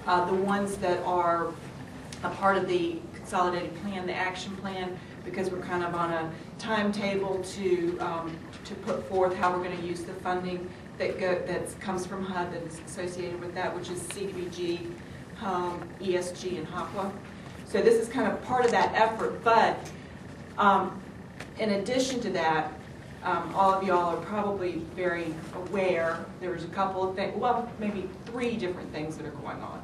The ones that are a part of the consolidated plan, the action plan, because we're kind of on a timetable to put forth how we're going to use the funding that comes from HUD that is associated with that, which is CDBG, Home, ESG, and HOPWA. So this is kind of part of that effort, but in addition to that, all of y'all are probably very aware there's a couple of things, well, maybe 3 different things that are going on.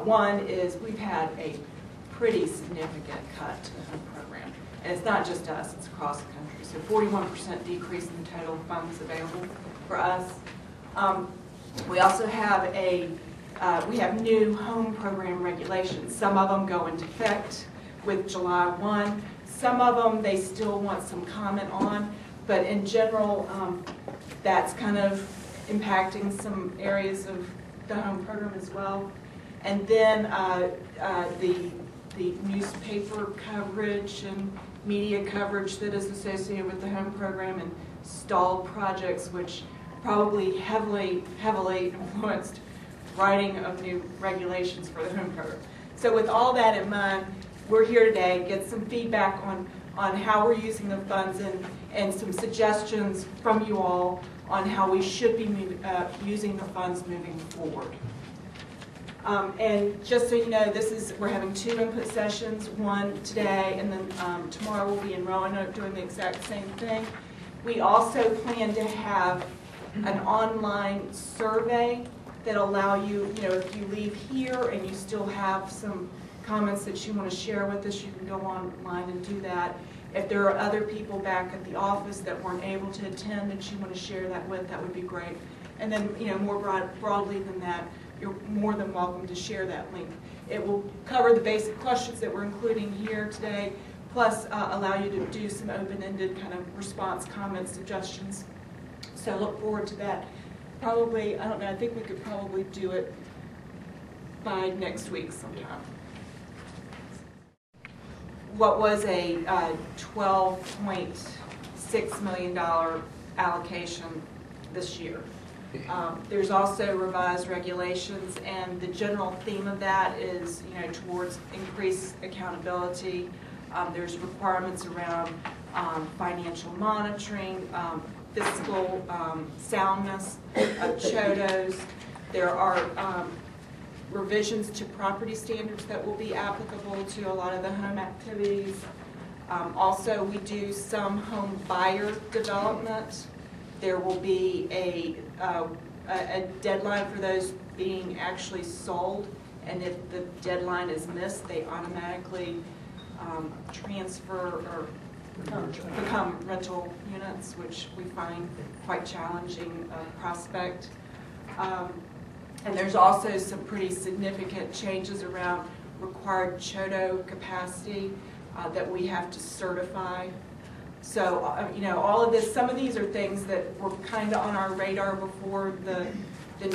One is we've had a pretty significant cut to the home program. And it's not just us, it's across the country. So 41% decrease in the total funds available for us. We also have we have new home program regulations. Some of them go into effect with July 1. Some of them they still want some comment on, but in general, that's kind of impacting some areas of the home program as well. And then the newspaper coverage and media coverage that is associated with the home program and stalled projects, which probably heavily influenced writing of new regulations for the home program. So with all that in mind, we're here today, get some feedback on how we're using the funds and some suggestions from you all on how we should be using the funds moving forward. And just so you know, we're having 2 input sessions, one today, and then tomorrow we'll be in Roanoke doing the exact same thing. We also plan to have an online survey that allow you, if you leave here and you still have some comments that you want to share with us, you can go online and do that. If there are other people back at the office that weren't able to attend that you want to share that with, that would be great. And then, more broadly than that, you're more than welcome to share that link. It will cover the basic questions that we're including here today, plus allow you to do some open-ended kind of response, comments, suggestions. So look forward to that. Probably, I don't know, I think we could probably do it by next week sometime. What was a $12.6 million allocation this year. There's also revised regulations, and the general theme of that is, towards increased accountability. There's requirements around financial monitoring, fiscal soundness of CHODOs. There are revisions to property standards that will be applicable to a lot of the home activities. Also, we do some home buyer development. There will be a deadline for those being actually sold, and if the deadline is missed, they automatically transfer or become rental units, which we find quite challenging prospect. And there's also some pretty significant changes around required CHODO capacity that we have to certify. So, all of this, some of these are things that were kind of on our radar before the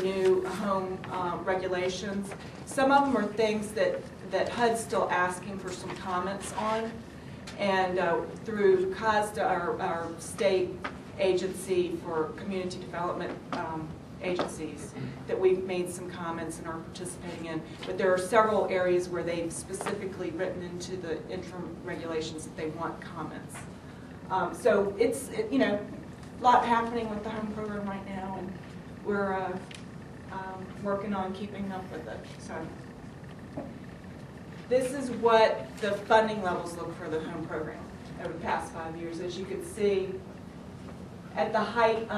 new home regulations. Some of them are things that HUD's still asking for some comments on. And through COSDA, our state agency for community development agencies, that we've made some comments and are participating in. But there are several areas where they've specifically written into the interim regulations that they want comments. So it's a lot happening with the home program right now, and we're working on keeping up with it. So this is what the funding levels look for the home program over the past 5 years. As you can see, at the height,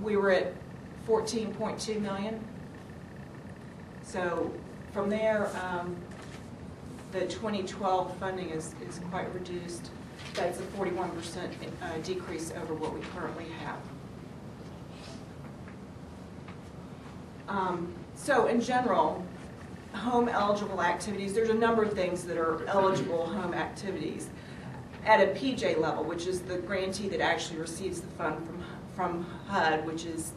we were at 14.2 million. So from there, the 2012 funding is quite reduced. That's a 41% decrease over what we currently have. So in general, home eligible activities, there's a number of things that are eligible home activities. At a PJ level, which is the grantee that actually receives the fund from HUD, which is,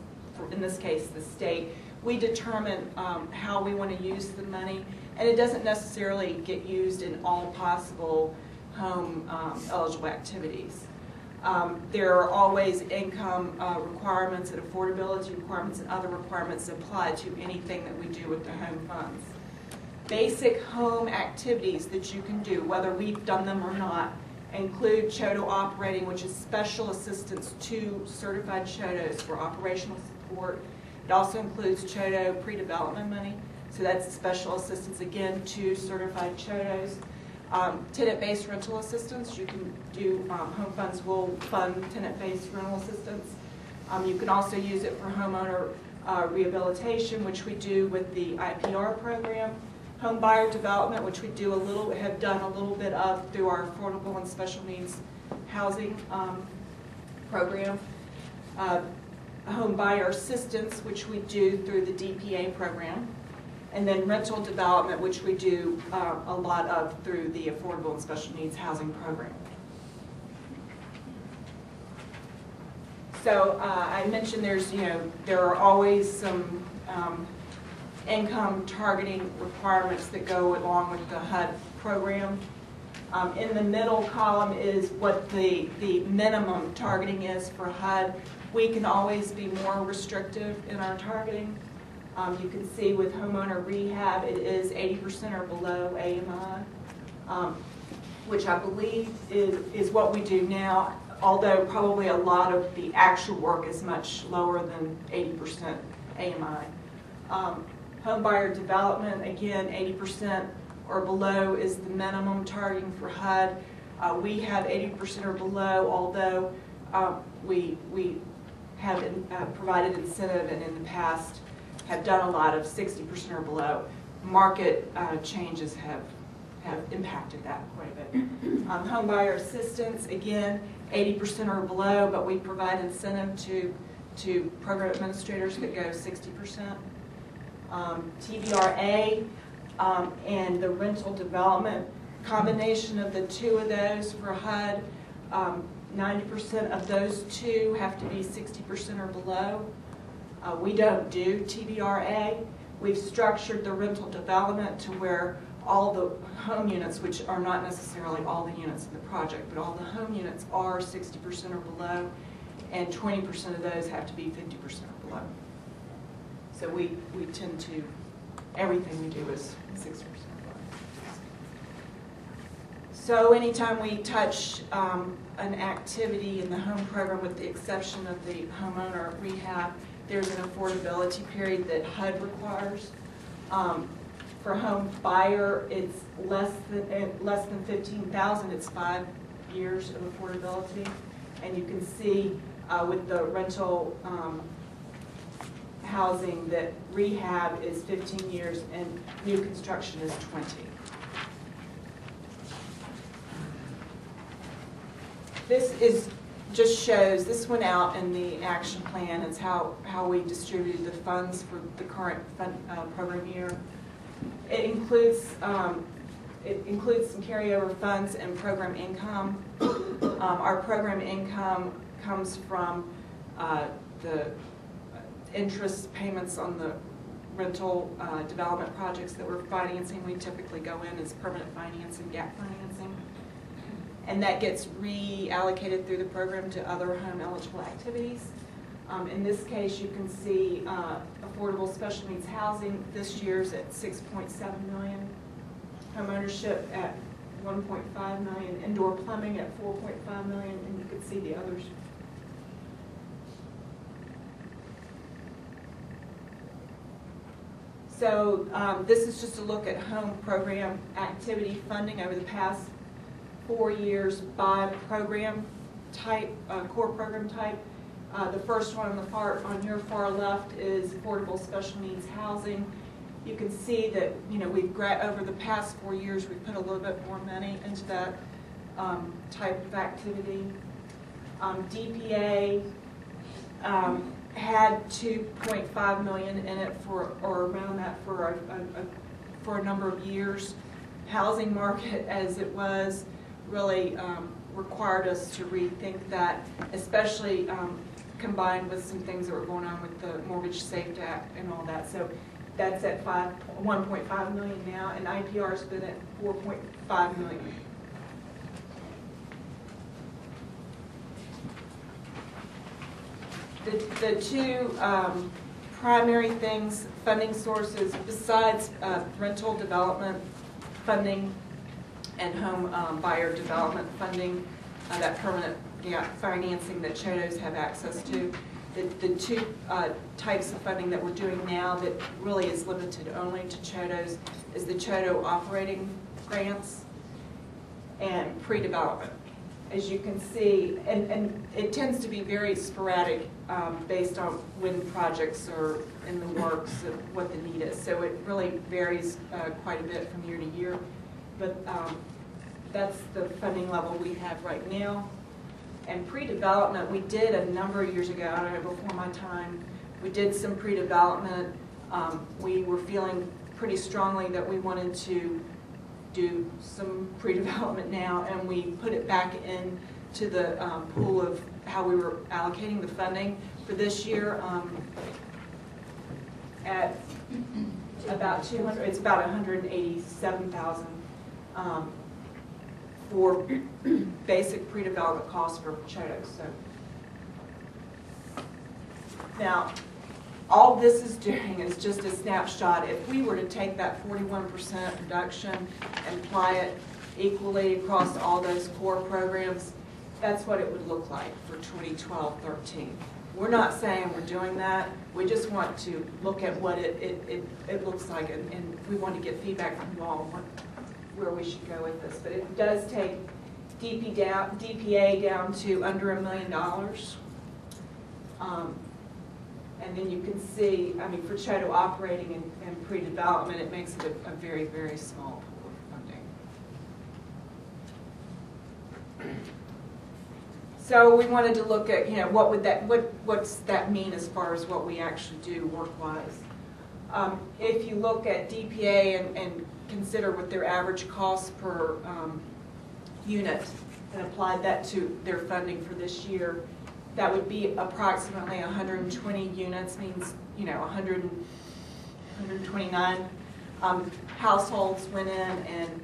in this case, the state, we determine how we want to use the money, and it doesn't necessarily get used in all possible home eligible activities. There are always income requirements and affordability requirements and other requirements that apply to anything that we do with the home funds. basic home activities that you can do, whether we've done them or not, include CHOTO operating, which is special assistance to certified CHOTOs for operational support. It also includes CHOTO pre-development money, so that's special assistance again to certified CHOTOs. Tenant-based rental assistance, you can do, home funds will fund tenant-based rental assistance. You can also use it for homeowner rehabilitation, which we do with the IPR program. Home buyer development, which we do have done a little bit of through our affordable and special needs housing program. Home buyer assistance, which we do through the DPA program. And then rental development, which we do a lot of through the affordable and special needs housing program. So I mentioned there are always some income targeting requirements that go along with the HUD program. In the middle column is what the minimum targeting is for HUD. We can always be more restrictive in our targeting. You can see with homeowner rehab, it is 80% or below AMI, which I believe is what we do now, although probably a lot of the actual work is much lower than 80% AMI. Home buyer development, again, 80% or below is the minimum targeting for HUD. We have 80% or below, although we have provided incentive and in the past have done a lot of 60% or below. Market changes have impacted that quite a bit. Home buyer assistance, again, 80% or below, but we provide incentive to program administrators that go 60%. TVRA and the rental development, combination of the two of those for HUD, 90% of those two have to be 60% or below. We don't do TVRA. We've structured the rental development to where all the home units, which are not necessarily all the units in the project, but all the home units are 60% or below, and 20% of those have to be 50% or below. So we tend to, everything we do is 60% or below. So anytime we touch an activity in the home program, with the exception of the homeowner rehab, there's an affordability period that HUD requires. For home buyer, it's less than 15,000. It's 5 years of affordability, and you can see with the rental housing that rehab is 15 years and new construction is 20. This shows, this went out in the action plan. It's how we distributed the funds for the current program year. It includes some carryover funds and program income. Our program income comes from the interest payments on the rental development projects that we're financing. We typically go in as permanent financing, gap financing. And that gets reallocated through the program to other home eligible activities. In this case, you can see affordable special needs housing this year's at $6.7 million, home ownership at $1.5 million, indoor plumbing at $4.5 million, and you can see the others. So this is just a look at home program activity funding over the past 4 years by program type, core program type. The first one on your far left is affordable special needs housing. You can see that we've over the past 4 years we've put a little bit more money into that type of activity. DPA had $2.5 million in it or around that for a number of years. Housing market as it was really required us to rethink that, especially combined with some things that were going on with the Mortgage Safety Act and all that. So that's at $1.5 million now, and IPR's been at $4.5 million. The two primary things, funding sources, besides rental development funding and home buyer development funding, that permanent financing that CHODOs have access to. The two types of funding that we're doing now that really is limited only to CHODOs is the CHODO operating grants and pre-development. As you can see, and it tends to be very sporadic based on when projects are in the works and what the need is. So it really varies quite a bit from year to year. But that's the funding level we have right now. And pre-development, we did a number of years ago, I don't know, before my time, we did some pre-development. We were feeling pretty strongly that we wanted to do some pre-development now, and we put it back into the pool of how we were allocating the funding for this year at about 200. It's about 187,000 for basic pre-development costs for CHODOs. So now, all this is doing is just a snapshot. If we were to take that 41% reduction and apply it equally across all those core programs, that's what it would look like for 2012-13. We're not saying we're doing that. We just want to look at what it looks like, and we want to get feedback from you all on where we should go with this. But it does take DPA down to under $1 million. And then you can see, I mean, for CHODO operating and pre-development, it makes it a very, very small pool of funding. So we wanted to look at, what's that mean as far as what we actually do work-wise. If you look at DPA and consider what their average cost per unit and applied that to their funding for this year, that would be approximately 120 units, means 129 households went in and